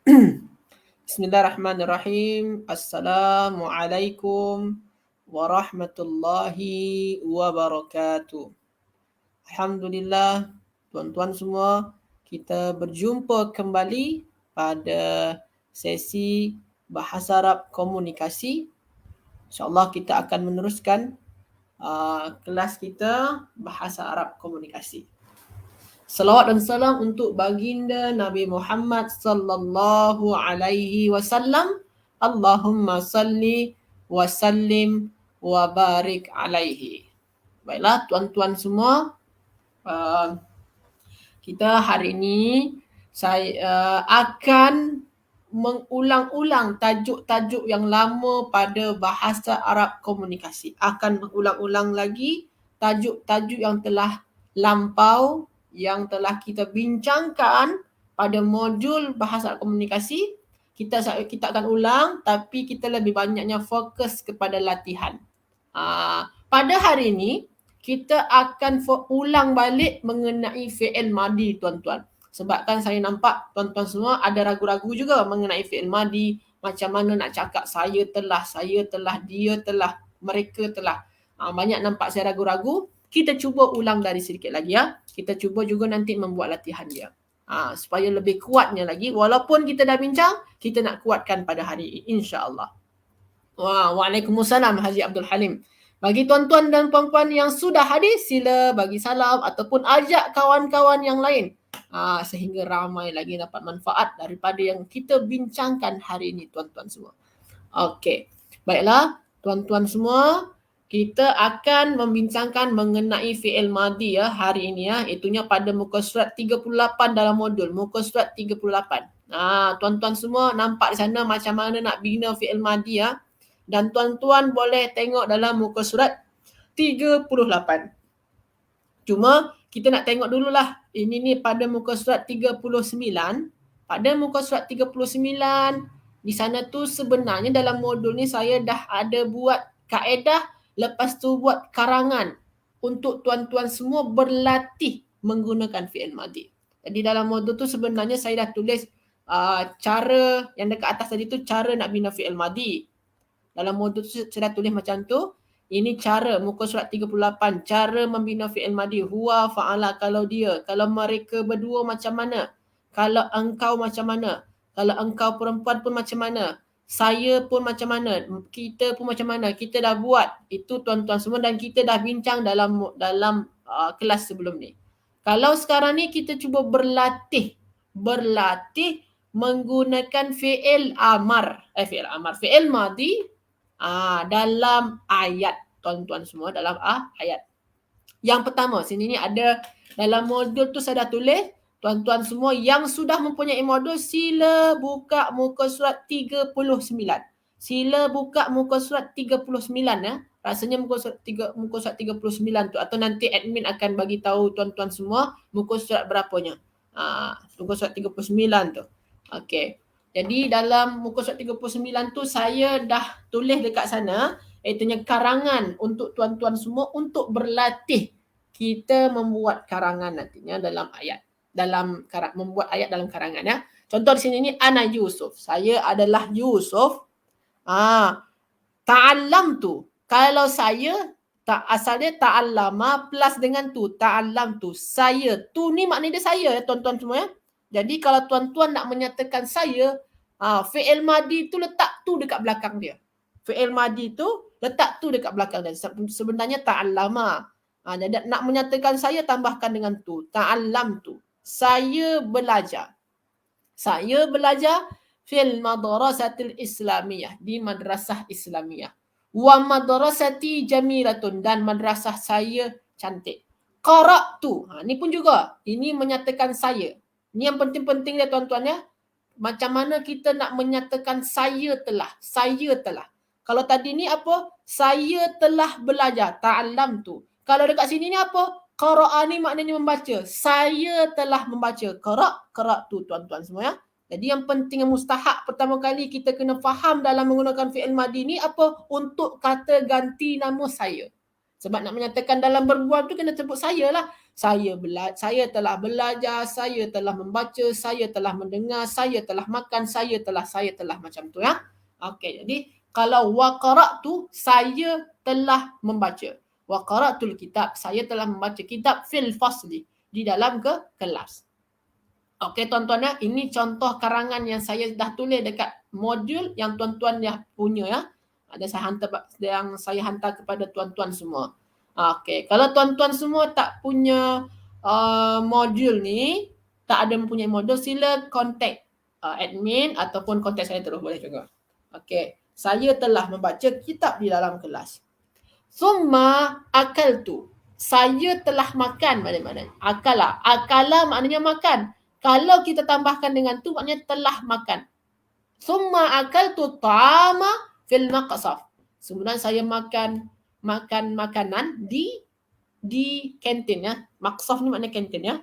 Bismillahirrahmanirrahim. Assalamualaikum warahmatullahi wabarakatuh. Alhamdulillah, tuan-tuan semua, kita berjumpa kembali pada sesi Bahasa Arab Komunikasi. InsyaAllah kita akan meneruskan kelas kita Bahasa Arab Komunikasi. Salawat dan salam untuk baginda Nabi Muhammad sallallahu alaihi wasallam. Allahumma salli wa sallim wa barik alaihi. Baiklah tuan-tuan semua, kita hari ini saya akan mengulang-ulang tajuk-tajuk yang lama pada bahasa Arab komunikasi. Akan mengulang-ulang lagi tajuk-tajuk yang telah lampau, yang telah kita bincangkan pada modul bahasa Arab komunikasi. Kita akan ulang, tapi kita lebih banyaknya fokus kepada latihan. Pada hari ini, kita akan ulang balik mengenai fi'il madi, tuan-tuan. Sebab kan saya nampak tuan-tuan semua ada ragu-ragu juga mengenai fi'il madi. Macam mana nak cakap saya telah, dia telah, mereka telah. Banyak nampak saya ragu-ragu. Kita cuba ulang dari sedikit lagi ya. Kita cuba juga nanti membuat latihan dia. Supaya lebih kuatnya lagi. Walaupun kita dah bincang, kita nak kuatkan pada hari ini, insya-Allah. Waalaikumsalam Haji Abdul Halim. Bagi tuan-tuan dan puan-puan yang sudah hadir, sila bagi salam ataupun ajak kawan-kawan yang lain. Sehingga ramai lagi dapat manfaat daripada yang kita bincangkan hari ini, tuan-tuan semua. Okey. Baiklah, tuan-tuan semua, kita akan membincangkan mengenai fi'il madi ya hari ini ya. Itunya pada muka surat 38 dalam modul, muka surat 38. Tuan-tuan semua nampak di sana macam mana nak bina fi'il madi ya. Dan tuan-tuan boleh tengok dalam muka surat 38. Cuma kita nak tengok dululah. Ini ni pada muka surat 39. Pada muka surat 39, di sana tu sebenarnya dalam modul ni saya dah ada buat kaedah, lepas tu buat karangan untuk tuan-tuan semua berlatih menggunakan fi'il madi. Jadi dalam modul tu sebenarnya saya dah tulis cara yang dekat atas tadi tu, cara nak bina fi'il madi. Dalam modul tu saya dah tulis macam tu. Ini cara, muka surat 38, cara membina fi'il madi. Huwa, fa'ala, kalau dia. Kalau mereka berdua macam mana? Kalau engkau macam mana? Kalau engkau perempuan pun macam mana? Saya pun macam mana? Kita pun macam mana? Kita dah buat. Itu tuan-tuan semua dan kita dah bincang dalam kelas sebelum ni. Kalau sekarang ni kita cuba berlatih menggunakan fi'il madi dalam ayat, tuan-tuan semua, dalam ayat. Yang pertama, sini ni ada dalam modul tu saya dah tulis. Tuan-tuan semua yang sudah mempunyai modul, sila buka muka surat 39. Sila buka muka surat 39 ya. Rasanya muka surat 39 tu, atau nanti admin akan bagi tahu tuan-tuan semua muka surat berapanya. Muka surat 39 tu. Okey. Jadi dalam muka surat 39 tu saya dah tulis dekat sana, itunya karangan untuk tuan-tuan semua untuk berlatih kita membuat karangan nantinya dalam ayat. Membuat ayat dalam karangan ya. Contoh di sini ni ana Yusuf. Saya adalah Yusuf. Ta'allamtu. Kalau saya asalnya ta'allama plus dengan tu, ta'allamtu. Saya. Tu ni maknanya dia saya ya tuan-tuan semua ya. Jadi kalau tuan-tuan nak menyatakan saya, fi'il madi tu letak tu dekat belakang dia. Fi'il madi tu letak tu dekat belakang dia. Sebenarnya ta'allama. Jadi nak menyatakan saya, tambahkan dengan tu. Ta'allamtu. Saya belajar. Saya belajar fil madrasatil islamiyah. Di madrasah islamiyah. Wa madrasati jamilatun. Dan madrasah saya cantik. Qara'tu. Ni pun juga. Ini menyatakan saya. Ni yang penting-penting dia tuan-tuan ya. Macam mana kita nak menyatakan saya telah. Saya telah. Kalau tadi ni apa? Saya telah belajar. Ta'allamtu. Kalau dekat sini ni apa? Qara'a ni maknanya membaca. Saya telah membaca. Qara'tu tuan-tuan semua ya. Jadi yang penting, yang mustahak pertama kali kita kena faham dalam menggunakan fi'il madi ni apa? Untuk kata ganti nama saya. Sebab nak menyatakan dalam berbual tu kena sebut saya lah. Saya telah belajar, saya telah membaca, saya telah mendengar, saya telah makan, saya telah macam tu ya. Okey, jadi kalau wa qara'tu, saya telah membaca. Wa qara'tul kitab, saya telah membaca kitab fil fasli, di dalam kelas. Okey tuan-tuan ya, ini contoh karangan yang saya dah tulis dekat modul yang tuan-tuan dah punya ya. Ada saya hantar kepada tuan-tuan semua. Okey, kalau tuan-tuan semua tak punya modul ni, tak ada mempunyai modul, sila contact admin ataupun contact saya terus boleh juga. Okey, saya telah membaca kitab di dalam kelas. Summa akaltu, saya telah makan mana-mana. Akala maknanya makan. Kalau kita tambahkan dengan tu maknanya telah makan. Summa akaltu ta'ama fil maqsaf. Kemudian saya makan makanan di kantin ya. Maqsaf ni maknanya kantin ya.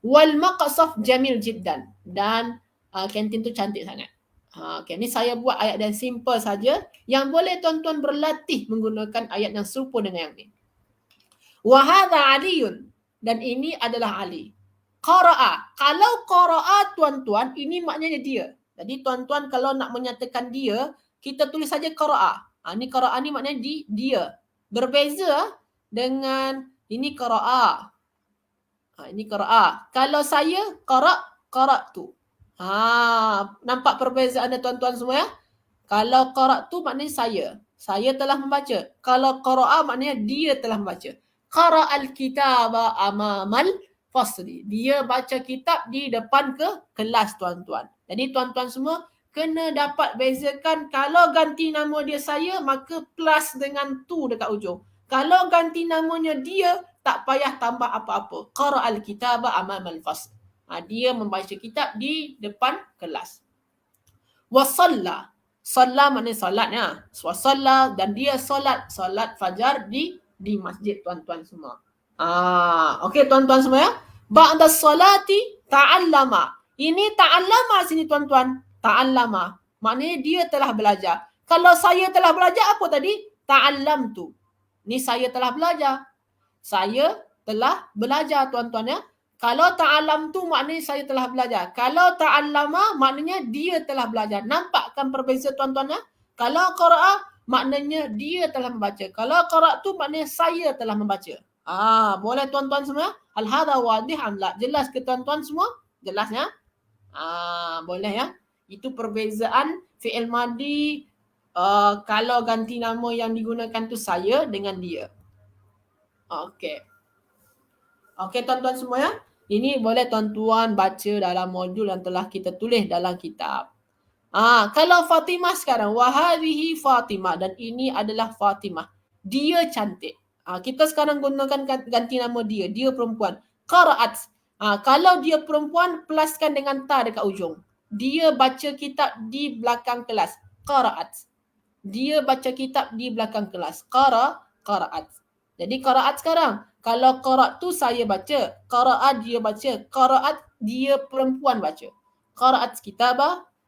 Wal maqsaf jamil jiddan, dan kantin tu cantik sangat. Okay, ni saya buat ayat yang simple saja yang boleh tuan-tuan berlatih menggunakan ayat yang serupa dengan yang ni. Wa hadha Aliyun, dan ini adalah Ali. Qara'a, kalau qara'a tuan-tuan ini maknanya dia. Jadi tuan-tuan kalau nak menyatakan dia, kita tulis saja qara'a. Ni qara'a ni maknanya dia. Berbeza dengan ini qara'a. Ini qara'a. Kalau saya qara'tu. Nampak perbezaan tuan-tuan semua ya? Kalau qara'tu maknanya saya telah membaca. Kalau qara'a maknanya dia telah membaca. Qara'al kitaba amamal fasli. Dia baca kitab di depan kelas tuan-tuan. Jadi tuan-tuan semua kena dapat bezakan, kalau ganti nama dia saya, maka plus dengan tu dekat ujung. Kalau ganti namanya dia, tak payah tambah apa-apa. Qara'al kitaba amamal fasli. Dia membaca kitab di depan kelas. Wasalla. Salla maknanya salat ya. Wasalla, dan dia solat fajar di masjid tuan-tuan semua. Okey tuan-tuan semua ya. Ba'da salati ta'allama. Ini ta'allama sini tuan-tuan. Ta'allama. Maknanya dia telah belajar. Kalau saya telah belajar apa tadi? Ta'allamtu. Ni saya telah belajar. Saya telah belajar tuan-tuan ya. Kalau ta'alam tu maknanya saya telah belajar. Kalau ta'allama maknanya dia telah belajar. Nampakkan perbezaan tuan-tuan ya? Kalau qara'a maknanya dia telah membaca. Kalau qara'tu maknanya saya telah membaca. Boleh tuan-tuan semua? Hal hadha wadih am la? Jelas ke tuan-tuan semua? Jelas ya? Boleh ya? Itu perbezaan fi'il madi kalau ganti nama yang digunakan tu saya dengan dia. Okey. Okey tuan-tuan semua ya. Ini boleh tuan-tuan baca dalam modul yang telah kita tulis dalam kitab. Kalau Fatimah sekarang, wahadihi Fatimah, dan ini adalah Fatimah. Dia cantik. Kita sekarang gunakan ganti nama dia. Dia perempuan. Qara'at. Kalau dia perempuan, pluskan dengan ta dekat ujung. Dia baca kitab di belakang kelas. Qara'at. Dia baca kitab di belakang kelas. Qara'at. Jadi qara'at sekarang. Kalau qara'tu saya baca, qara'at dia baca, qara'at dia perempuan baca. Qara'at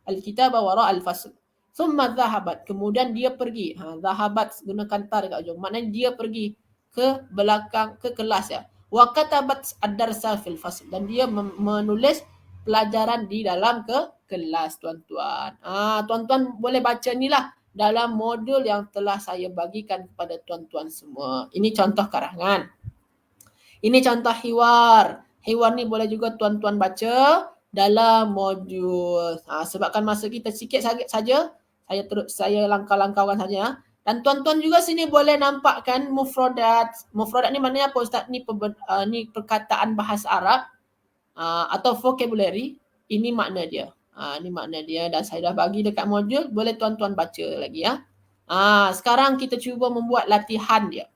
al-kitaba wara al-fasl. Thumma dhahabat, kemudian dia pergi. Dhahabat gunakan ta dekat ujung. Maknanya dia pergi ke belakang ke kelas ya. Wa katabat ad-darsa fil fasl, dan dia menulis pelajaran di dalam kelas tuan-tuan. Tuan-tuan boleh baca inilah dalam modul yang telah saya bagikan kepada tuan-tuan semua. Ini contoh karangan. Ini contoh hiwar. Hiwar ni boleh juga tuan-tuan baca dalam modul. Sebabkan masa kita sikit saja, saya langkah-langkahkan saja. Dan tuan-tuan juga sini boleh nampakkan mufradat. Mufradat ni maknanya apa Ustaz? Ni perkataan bahasa Arab atau vocabulary. Ini makna dia. Ini makna dia, dan saya dah bagi dekat modul. Boleh tuan-tuan baca lagi ya. Sekarang kita cuba membuat latihan dia.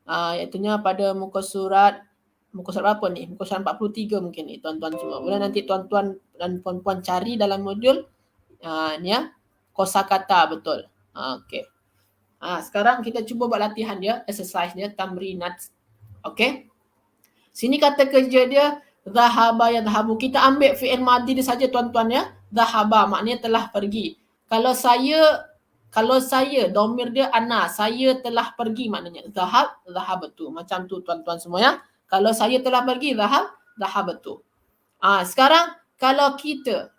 Iaitunya pada muka surat berapa ni? Muka surat 43 mungkin ni tuan-tuan semua. Boleh nanti tuan-tuan dan puan-puan cari dalam modul ni ya. Kosakata betul. Okey. Sekarang kita cuba buat latihan dia, exercise dia, tamrinat. Okey. Sini kata kerja dia dhahaba yadhhabu. Kita ambil fi'il madi dia saja tuan-tuan ya. Dhahaba maknanya telah pergi. Kalau saya Kalau saya, domir dia ana, saya telah pergi maknanya zahabtu. Macam tu tuan-tuan semua ya. Kalau saya telah pergi, zahabtu. Sekarang kalau kita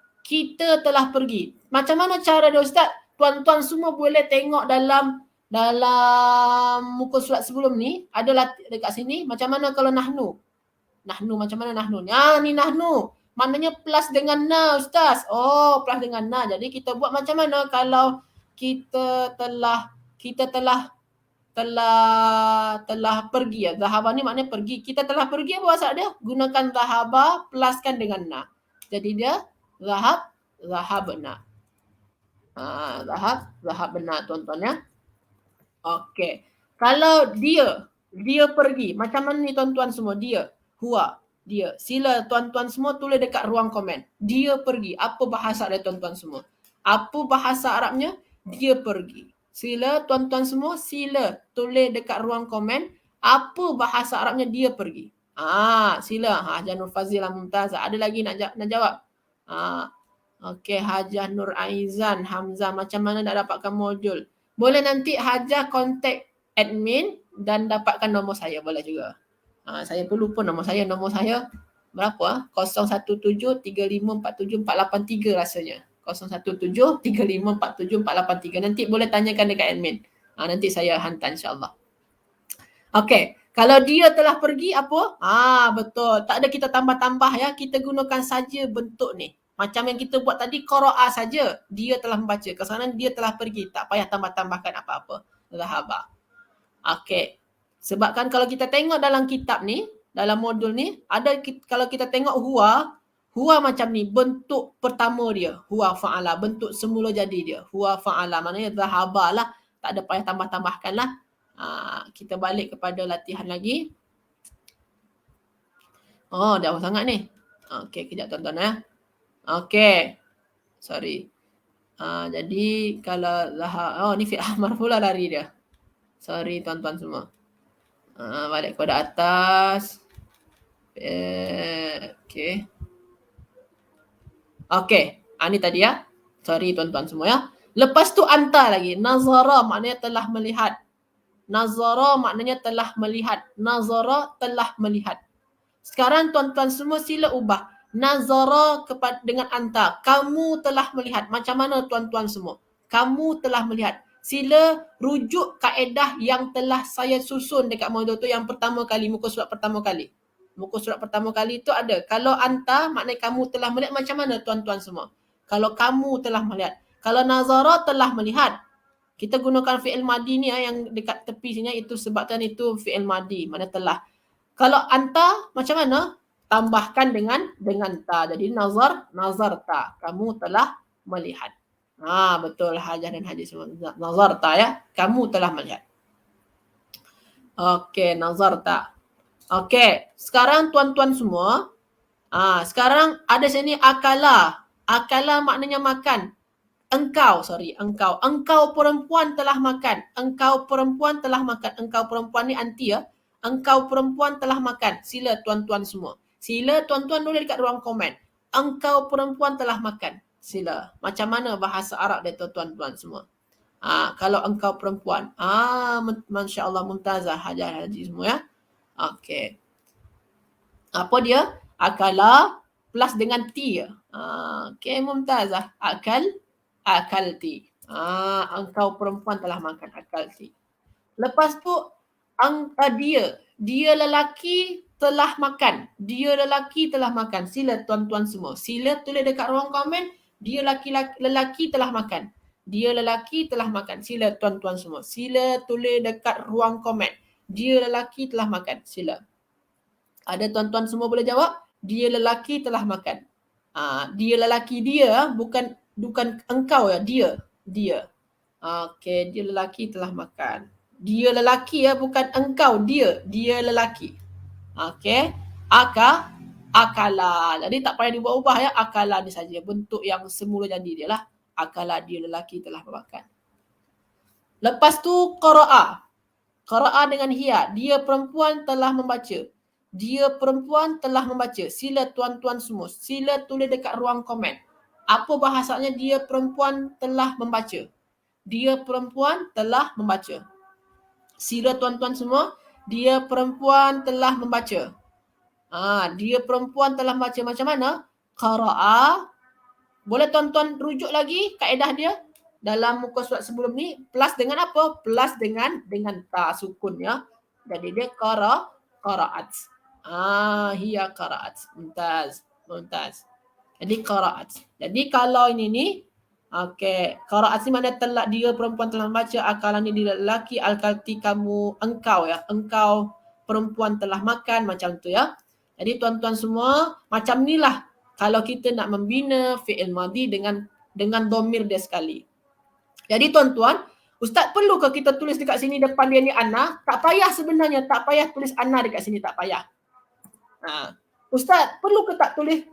telah pergi. Macam mana cara dia Ustaz? Tuan-tuan semua boleh tengok dalam muka surat sebelum ni, ada dekat sini, macam mana kalau nahnu? Nahnu macam mana nahnu? Ni nahnu. Maknanya plus dengan na Ustaz. Oh, plus dengan na. Jadi kita buat macam mana kalau kita telah pergi ya. Zahaba ni maknanya pergi. Kita telah pergi apa maksud dia? Gunakan zahaba pluskan dengan na. Jadi dia zahabna. Zahabna tuan-tuan ya. Okey. Kalau dia pergi. Macam mana ni tuan-tuan semua? Dia. Huwa. Dia. Sila tuan-tuan semua tulis dekat ruang komen. Dia pergi. Apa bahasa dia tuan-tuan semua? Apa bahasa Arabnya? Dia pergi. Sila tuan-tuan semua tulis dekat ruang komen. Apa bahasa Arabnya dia pergi? Sila. Hajah Nur Fazilah Mumtazah. Ada lagi nak jawab? Okey, Hajah Nur Aizan Hamzah. Macam mana nak dapatkan modul? Boleh nanti Hajah kontak admin dan dapatkan nombor saya. Boleh juga. Saya pun lupa nombor saya. Nombor saya berapa? 0173547483 rasanya. 0173547483. Nanti boleh tanyakan dekat admin. Nanti saya hantar insyaAllah. Okey. Kalau dia telah pergi apa? Betul. Tak ada kita tambah-tambah ya. Kita gunakan saja bentuk ni. Macam yang kita buat tadi, qara'a saja. Dia telah membaca. Kesannya dia telah pergi. Tak payah tambah-tambahkan apa-apa. Zahaba. Okey. Sebabkan kalau kita tengok dalam kitab ni, dalam modul ni, kalau kita tengok huwa macam ni. Bentuk pertama dia. Huwa fa'ala. Bentuk semula jadi dia. Huwa fa'ala. Maknanya zahaba lah. Tak ada payah tambah-tambahkan lah. Kita balik kepada latihan lagi. Jauh sangat ni. Okey, kejap tuan-tuan ya. Okey. Sorry. Jadi kalau ni fi'il marfu'lah lari dia. Sorry tuan-tuan semua. Balik kepada atas. Okey. Okey. Ni tadi ya. Sorry tuan-tuan semua ya. Lepas tu anta lagi. Nazara maknanya telah melihat. Nazara maknanya telah melihat. Nazara telah melihat. Sekarang tuan-tuan semua sila ubah. Nazara dengan anta. Kamu telah melihat. Macam mana tuan-tuan semua? Kamu telah melihat. Sila rujuk kaedah yang telah saya susun dekat modul tu yang pertama kali, muka surat pertama kali. Muka surat pertama kali tu ada. Kalau anta maknanya kamu telah melihat, macam mana tuan-tuan semua? Kalau kamu telah melihat. Kalau nazara telah melihat. Kita gunakan fi'il madi ni yang dekat tepi sini, itu sebabkan itu fi'il madi, mana telah. Kalau anta macam mana? Tambahkan dengan ta. Jadi nazarta. Kamu telah melihat. Betul Hajah dan Haji semua. Nazarta ya. Kamu telah melihat. Okey, nazarta. Okey, sekarang tuan-tuan semua. Sekarang ada sini akala. Akala maknanya makan. Engkau perempuan telah makan. Engkau perempuan telah makan. Engkau perempuan ni anti ya. Engkau perempuan telah makan. Sila tuan-tuan semua. Sila tuan-tuan tulis dekat ruang komen. Engkau perempuan telah makan. Sila. Macam mana bahasa Arab dia tuan-tuan semua? Kalau engkau perempuan. Masya Allah Mumtazah Hajah Haji semua ya. Okey. Apa dia? Akala plus dengan ti ya. Okey Mumtazah. Akalti. Engkau perempuan telah makan. Akalti. Lepas tu dia lelaki telah makan. Dia lelaki telah makan. Sila tuan-tuan semua. Sila tulis dekat ruang komen. Dia lelaki telah makan. Dia lelaki telah makan. Sila tuan-tuan semua. Sila tulis dekat ruang komen. Dia lelaki telah makan. Sila. Ada tuan-tuan semua boleh jawab? Dia lelaki telah makan. Dia lelaki dia bukan engkau ya, dia. Okey, dia lelaki telah makan. Dia lelaki ya, bukan engkau, dia lelaki. Okey. Akala. Jadi tak payah diubah-ubah ya, akala ni saja. Bentuk yang semula jadi dia lah. Akala, dia lelaki telah makan. Lepas tu qara'a. Qara'a dengan hiya. Dia perempuan telah membaca. Dia perempuan telah membaca. Sila tuan-tuan semua. Sila tulis dekat ruang komen. Apa bahasanya dia perempuan telah membaca? dia perempuan telah membaca. Sila tuan-tuan semua, dia perempuan telah membaca. Dia perempuan telah membaca macam mana? Qara'a. Boleh tuan-tuan rujuk lagi kaedah dia dalam muka surat sebelum ni, plus dengan apa? Plus dengan ta sukun ya. Jadi dia qara'at. Hiya qara'at. Mumtaz. Jadi qara'at. Jadi kalau ini ni, okey, qara'at ni mana telah dia perempuan telah membaca, akalannya dia lelaki, al-kalti kamu, engkau ya. Engkau perempuan telah makan, macam tu ya. Jadi tuan-tuan semua, macam ni lah kalau kita nak membina fi'il madhi dengan dhamir dia sekali. Jadi tuan-tuan, Ustaz perlu ke kita tulis dekat sini depan dia ni Ana? Tak payah sebenarnya, tak payah tulis Ana dekat sini, tak payah. Ustaz, perlu ke tak tulis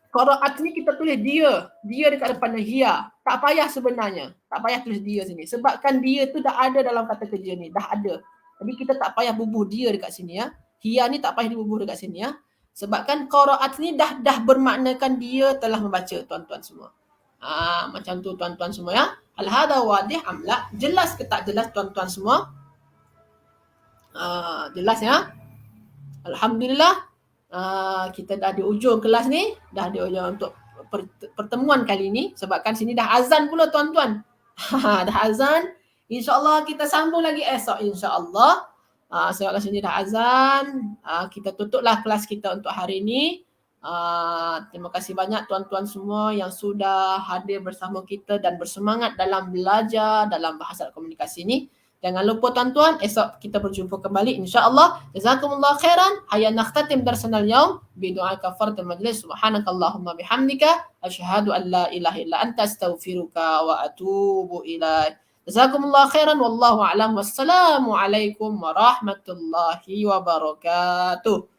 Qara'at ni kita tulis dia dekat depan hiya. Tak payah sebenarnya. Tak payah tulis dia sini. Sebabkan dia tu dah ada dalam kata kerja ni. Dah ada. Jadi kita tak payah bubuh dia dekat sini ya. Hiya ni tak payah dibubuh dekat sini ya. Sebabkan qara'at ni dah bermaknakan dia telah membaca tuan-tuan semua. Macam tu tuan-tuan semua ya. Al-hada wadih amla. Jelas ke tak jelas tuan-tuan semua? Jelas ya. Alhamdulillah. Kita dah di ujung kelas ni, dah di ujung untuk pertemuan kali ni, sebabkan sini dah azan pula tuan-tuan. Dah azan. InsyaAllah kita sambung lagi esok insyaAllah. Sebabkan sini dah azan, kita tutuplah kelas kita untuk hari ni. Terima kasih banyak tuan-tuan semua yang sudah hadir bersama kita dan bersemangat dalam belajar dalam bahasa komunikasi ni. Jangan lupa tuan-tuan, esok kita berjumpa kembali insya-Allah. Jazakumullah khairan. Hayya nakhtatim darsanal yaum bi du'a kafaratul majlis. Subhanakallahumma bihamdika asyhadu an la ilaha illa anta astaghfiruka wa atubu ilaik. Jazakumullah khairan wallahu a'lam. Wassalamu alaikum warahmatullahi wabarakatuh.